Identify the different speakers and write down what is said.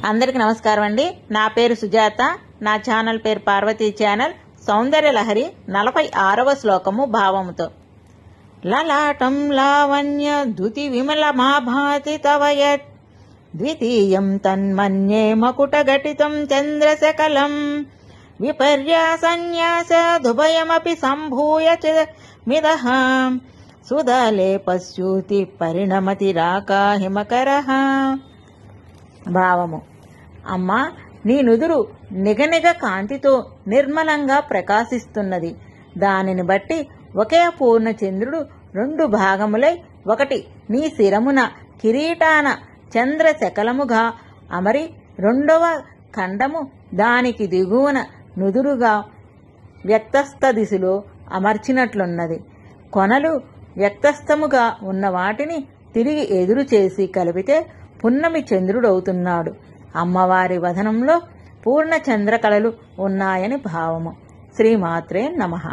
Speaker 1: అందరికి నమస్కారం అండి. నా పేరు సుజాత. నా ఛానల్ పేరు పార్వతీ ఛానల్. సౌందర్య లహరి 46వ శ్లోకము భావముతో. లలాటం లావణ్య ధృతి విమల మాభాతి తవయత్ ద్వితీయం తన్మన్యే మకుటఘటితం చంద్రశకలం విపర్యాసన్యాస దుభయమపి సంభూయ చ మిదః సుధలేపస్యూతి పరిణమతి రాకా హిమకరః. భావము: అమ్మా, నీ నుదురు నిగనిగ కాంతితో నిర్మలంగా ప్రకాశిస్తున్నది. దానిని బట్టి ఒకే పూర్ణ చంద్రుడు 2 భాగములై, ఒకటి నీ శిరమున కిరీటాన చంద్రశకలముగా అమరి, 2వ ఖండము దానికి దిగువన నుదురుగా వ్యక్తస్థ దిశలో అమర్చినట్లున్నది. కొనలు వ్యక్తస్థముగా ఉన్న వాటిని తిరిగి ఎదురు చేసి కలిపితే పున్నమి చంద్రుడవుతున్నాడు. అమ్మవారి వదనంలో పూర్ణ చంద్రకళలు ఉన్నాయని భావము. శ్రీమాత్రే నమః.